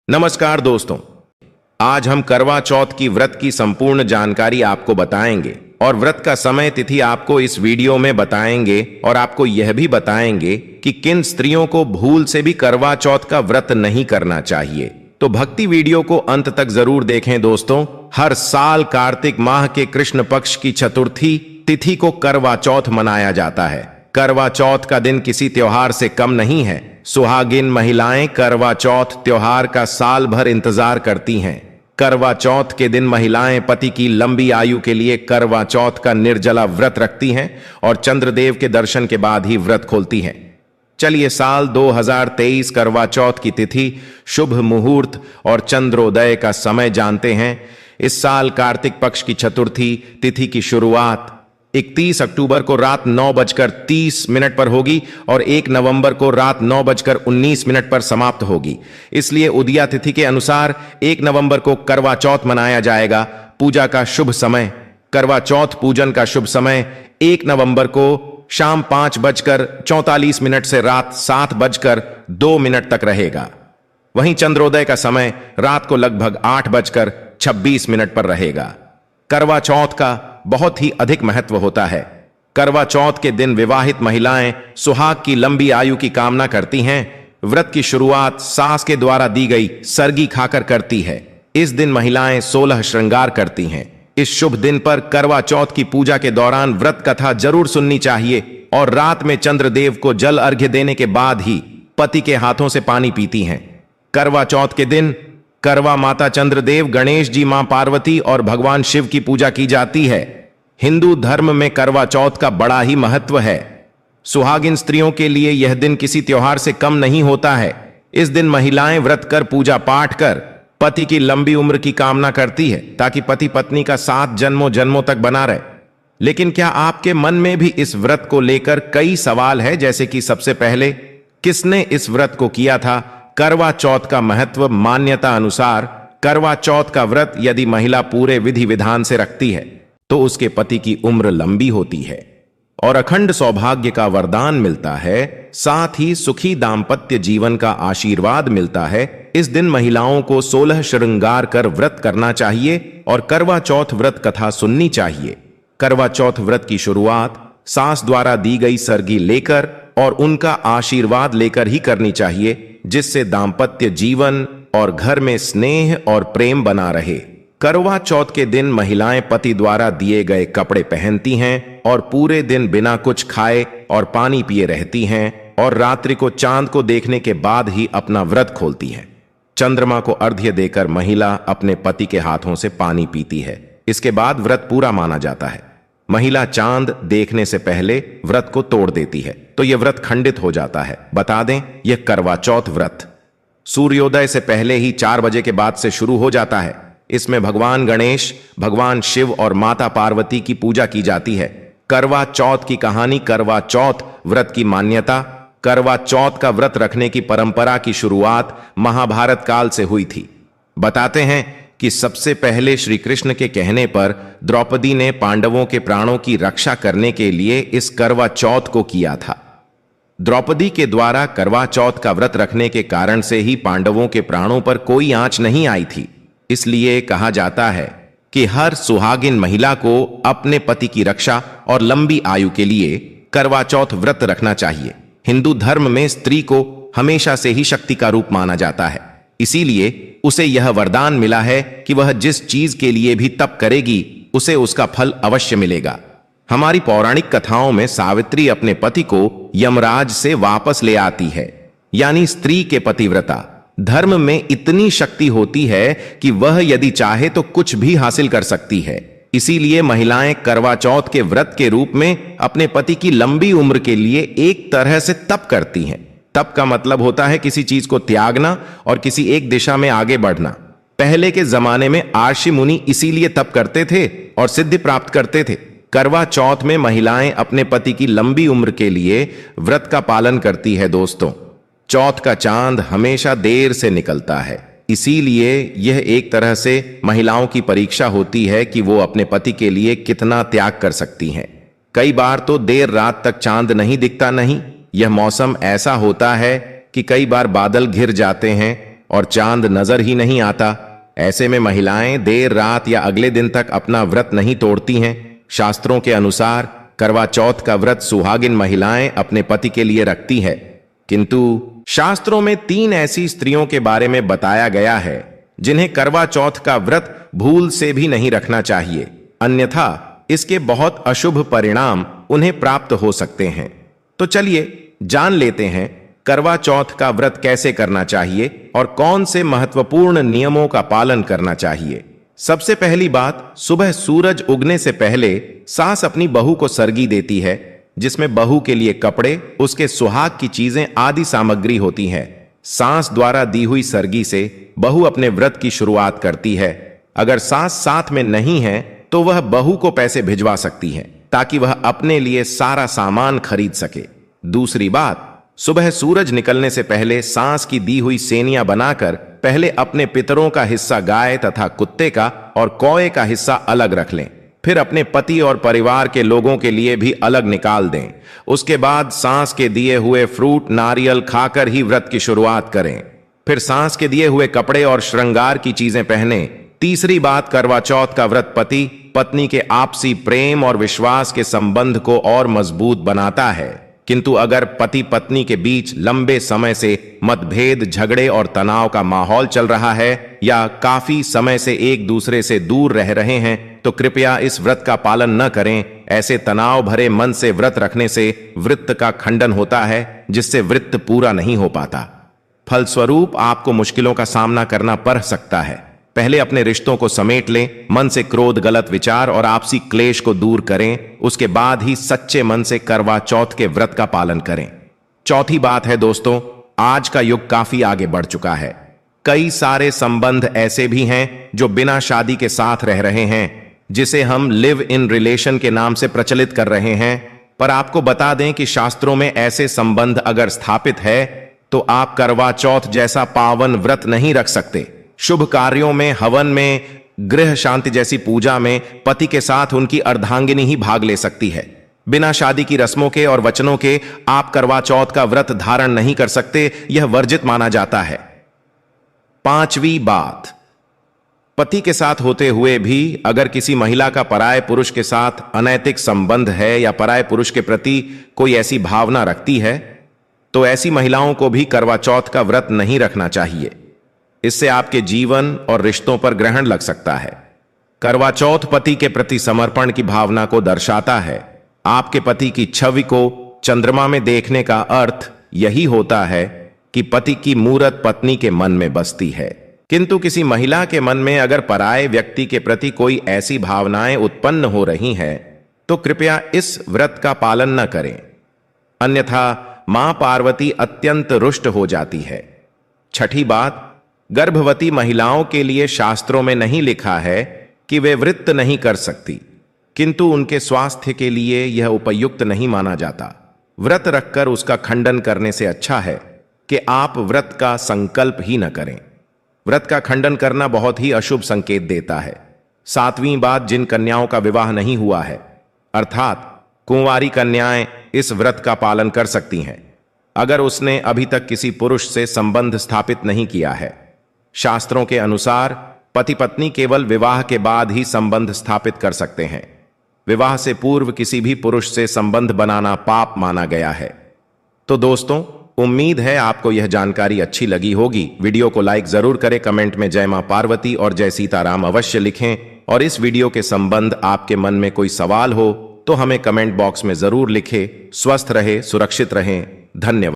नमस्कार दोस्तों, आज हम करवा चौथ की व्रत की संपूर्ण जानकारी आपको बताएंगे और व्रत का समय तिथि आपको इस वीडियो में बताएंगे और आपको यह भी बताएंगे कि किन स्त्रियों को भूल से भी करवा चौथ का व्रत नहीं करना चाहिए। तो भक्ति वीडियो को अंत तक जरूर देखें दोस्तों। हर साल कार्तिक माह के कृष्ण पक्ष की चतुर्थी तिथि को करवा चौथ मनाया जाता है। करवा चौथ का दिन किसी त्योहार से कम नहीं है। सुहागिन महिलाएं करवा चौथ त्योहार का साल भर इंतजार करती हैं। करवा चौथ के दिन महिलाएं पति की लंबी आयु के लिए करवा चौथ का निर्जला व्रत रखती हैं और चंद्रदेव के दर्शन के बाद ही व्रत खोलती हैं। चलिए साल 2023 करवा चौथ की तिथि, शुभ मुहूर्त और चंद्रोदय का समय जानते हैं। इस साल कार्तिक पक्ष की चतुर्थी तिथि की शुरुआत 31 अक्टूबर को रात 9:30 पर होगी और 1 नवंबर को रात 9:19 पर समाप्त होगी। इसलिए उदया तिथि के अनुसार 1 नवंबर को करवा चौथ मनाया जाएगा। पूजा का शुभ समय, करवा चौथ पूजन का शुभ समय 1 नवंबर को शाम 5:44 से रात 7:02 तक रहेगा। वहीं चंद्रोदय का समय रात को लगभग 8:26 पर रहेगा। करवा चौथ का बहुत ही अधिक महत्व होता है। करवा चौथ के दिन विवाहित महिलाएं सुहाग की लंबी आयु की कामना करती हैं। व्रत की शुरुआत सास के द्वारा दी गई सरगी खाकर करती है। इस दिन महिलाएं 16 श्रृंगार करती हैं। इस शुभ दिन पर करवा चौथ की पूजा के दौरान व्रत कथा जरूर सुननी चाहिए और रात में चंद्रदेव को जल अर्घ्य देने के बाद ही पति के हाथों से पानी पीती हैं। करवा चौथ के दिन करवा माता चंद्रदेव, गणेश जी, मां पार्वती और भगवान शिव की पूजा की जाती है। हिंदू धर्म में करवा चौथ का बड़ा ही महत्व है। सुहागिन स्त्रियों के लिए यह दिन किसी त्योहार से कम नहीं होता है। इस दिन महिलाएं व्रत कर, पूजा पाठ कर पति की लंबी उम्र की कामना करती है ताकि पति पत्नी का साथ जन्मों जन्मों तक बना रहे। लेकिन क्या आपके मन में भी इस व्रत को लेकर कई सवाल है, जैसे कि सबसे पहले किसने इस व्रत को किया था? करवा चौथ का महत्व, मान्यता अनुसार करवा चौथ का व्रत यदि महिला पूरे विधि विधान से रखती है तो उसके पति की उम्र लंबी होती है और अखंड सौभाग्य का वरदान मिलता है। साथ ही सुखी दाम्पत्य जीवन का आशीर्वाद मिलता है। इस दिन महिलाओं को 16 श्रृंगार कर व्रत करना चाहिए और करवा चौथ व्रत कथा सुननी चाहिए। करवा चौथ व्रत की शुरुआत सास द्वारा दी गई सरगी लेकर और उनका आशीर्वाद लेकर ही करनी चाहिए, जिससे दाम्पत्य जीवन और घर में स्नेह और प्रेम बना रहे। करवा चौथ के दिन महिलाएं पति द्वारा दिए गए कपड़े पहनती हैं और पूरे दिन बिना कुछ खाए और पानी पिए रहती हैं और रात्रि को चांद को देखने के बाद ही अपना व्रत खोलती हैं। चंद्रमा को अर्घ्य देकर महिला अपने पति के हाथों से पानी पीती है। इसके बाद व्रत पूरा माना जाता है। महिला चांद देखने से पहले व्रत को तोड़ देती है तो यह व्रत खंडित हो जाता है। बता दें, यह करवा चौथ व्रत सूर्योदय से पहले ही 4 बजे के बाद से शुरू हो जाता है। इसमें भगवान गणेश, भगवान शिव और माता पार्वती की पूजा की जाती है। करवा चौथ की कहानी, करवा चौथ व्रत की मान्यता। करवा चौथ का व्रत रखने की परंपरा की शुरुआत महाभारत काल से हुई थी। बताते हैं कि सबसे पहले श्री कृष्ण के कहने पर द्रौपदी ने पांडवों के प्राणों की रक्षा करने के लिए इस करवा चौथ को किया था। द्रौपदी के द्वारा करवा चौथ का व्रत रखने के कारण से ही पांडवों के प्राणों पर कोई आंच नहीं आई थी। इसलिए कहा जाता है कि हर सुहागिन महिला को अपने पति की रक्षा और लंबी आयु के लिए करवा चौथ व्रत रखना चाहिए। हिंदू धर्म में स्त्री को हमेशा से ही शक्ति का रूप माना जाता है। इसीलिए उसे यह वरदान मिला है कि वह जिस चीज के लिए भी तप करेगी उसे उसका फल अवश्य मिलेगा। हमारी पौराणिक कथाओं में सावित्री अपने पति को यमराज से वापस ले आती है, यानी स्त्री के पतिव्रता। धर्म में इतनी शक्ति होती है कि वह यदि चाहे तो कुछ भी हासिल कर सकती है। इसीलिए महिलाएं करवा चौथ के व्रत के रूप में अपने पति की लंबी उम्र के लिए एक तरह से तप करती हैं। तप का मतलब होता है किसी चीज को त्यागना और किसी एक दिशा में आगे बढ़ना। पहले के जमाने में आर्षि मुनि इसीलिए तप करते थे और सिद्धि प्राप्त करते थे। करवा चौथ में महिलाएं अपने पति की लंबी उम्र के लिए व्रत का पालन करती है। दोस्तों, चौथ का चांद हमेशा देर से निकलता है, इसीलिए यह एक तरह से महिलाओं की परीक्षा होती है कि वो अपने पति के लिए कितना त्याग कर सकती हैं। कई बार तो देर रात तक चांद नहीं दिखता। नहीं, यह मौसम ऐसा होता है कि कई बार बादल घिर जाते हैं और चांद नजर ही नहीं आता। ऐसे में महिलाएं देर रात या अगले दिन तक अपना व्रत नहीं तोड़ती हैं। शास्त्रों के अनुसार करवा चौथ का व्रत सुहागिन महिलाएं अपने पति के लिए रखती है, किंतु शास्त्रों में 3 ऐसी स्त्रियों के बारे में बताया गया है जिन्हें करवा चौथ का व्रत भूल से भी नहीं रखना चाहिए, अन्यथा इसके बहुत अशुभ परिणाम उन्हें प्राप्त हो सकते हैं। तो चलिए जान लेते हैं करवा चौथ का व्रत कैसे करना चाहिए और कौन से महत्वपूर्ण नियमों का पालन करना चाहिए। सबसे पहली बात, सुबह सूरज उगने से पहले सास अपनी बहू को सरगी देती है, जिसमें बहू के लिए कपड़े, उसके सुहाग की चीजें आदि सामग्री होती है। सास द्वारा दी हुई सरगी से बहू अपने व्रत की शुरुआत करती है। अगर सास साथ में नहीं है तो वह बहू को पैसे भिजवा सकती है ताकि वह अपने लिए सारा सामान खरीद सके। दूसरी बात, सुबह सूरज निकलने से पहले सांस की दी हुई सेनियां बनाकर पहले अपने पितरों का हिस्सा गाय तथा कुत्ते का और कौए का हिस्सा अलग रख लें, फिर अपने पति और परिवार के लोगों के लिए भी अलग निकाल दें। उसके बाद सांस के दिए हुए फ्रूट नारियल खाकर ही व्रत की शुरुआत करें। फिर सांस के दिए हुए कपड़े और श्रृंगार की चीजें पहने। तीसरी बात, करवा चौथ का व्रत पति पत्नी के आपसी प्रेम और विश्वास के संबंध को और मजबूत बनाता है, किंतु अगर पति पत्नी के बीच लंबे समय से मतभेद, झगड़े और तनाव का माहौल चल रहा है या काफी समय से एक दूसरे से दूर रह रहे हैं तो कृपया इस व्रत का पालन न करें। ऐसे तनाव भरे मन से व्रत रखने से व्रत का खंडन होता है, जिससे व्रत पूरा नहीं हो पाता। फलस्वरूप आपको मुश्किलों का सामना करना पड़ सकता है। पहले अपने रिश्तों को समेट लें, मन से क्रोध, गलत विचार और आपसी क्लेश को दूर करें। उसके बाद ही सच्चे मन से करवा चौथ के व्रत का पालन करें। चौथी बात है दोस्तों, आज का युग काफी आगे बढ़ चुका है। कई सारे संबंध ऐसे भी हैं जो बिना शादी के साथ रह रहे हैं, जिसे हम लिव इन रिलेशन के नाम से प्रचलित कर रहे हैं। पर आपको बता दें कि शास्त्रों में ऐसे संबंध अगर स्थापित है तो आप करवा चौथ जैसा पावन व्रत नहीं रख सकते। शुभ कार्यों में, हवन में, गृह शांति जैसी पूजा में पति के साथ उनकी अर्धांगिनी ही भाग ले सकती है। बिना शादी की रस्मों के और वचनों के आप करवा चौथ का व्रत धारण नहीं कर सकते, यह वर्जित माना जाता है। पांचवी बात, पति के साथ होते हुए भी अगर किसी महिला का पराये पुरुष के साथ अनैतिक संबंध है या पराये पुरुष के प्रति कोई ऐसी भावना रखती है तो ऐसी महिलाओं को भी करवा चौथ का व्रत नहीं रखना चाहिए। इससे आपके जीवन और रिश्तों पर ग्रहण लग सकता है। करवा चौथ पति के प्रति समर्पण की भावना को दर्शाता है। आपके पति की छवि को चंद्रमा में देखने का अर्थ यही होता है कि पति की मूरत पत्नी के मन में बसती है। किंतु किसी महिला के मन में अगर पराये व्यक्ति के प्रति कोई ऐसी भावनाएं उत्पन्न हो रही हैं तो कृपया इस व्रत का पालन न करें, अन्यथा मां पार्वती अत्यंत रुष्ट हो जाती है। छठी बात, गर्भवती महिलाओं के लिए शास्त्रों में नहीं लिखा है कि वे व्रत नहीं कर सकती, किंतु उनके स्वास्थ्य के लिए यह उपयुक्त नहीं माना जाता। व्रत रखकर उसका खंडन करने से अच्छा है कि आप व्रत का संकल्प ही न करें। व्रत का खंडन करना बहुत ही अशुभ संकेत देता है। सातवीं बात, जिन कन्याओं का विवाह नहीं हुआ है अर्थात कुंवारी कन्याएं इस व्रत का पालन कर सकती हैं अगर उसने अभी तक किसी पुरुष से संबंध स्थापित नहीं किया है। शास्त्रों के अनुसार पति पत्नी केवल विवाह के बाद ही संबंध स्थापित कर सकते हैं। विवाह से पूर्व किसी भी पुरुष से संबंध बनाना पाप माना गया है। तो दोस्तों, उम्मीद है आपको यह जानकारी अच्छी लगी होगी। वीडियो को लाइक जरूर करें, कमेंट में जय मां पार्वती और जय सीताराम अवश्य लिखें, और इस वीडियो के संबंध आपके मन में कोई सवाल हो तो हमें कमेंट बॉक्स में जरूर लिखें। स्वस्थ रहे, सुरक्षित रहें। धन्यवाद।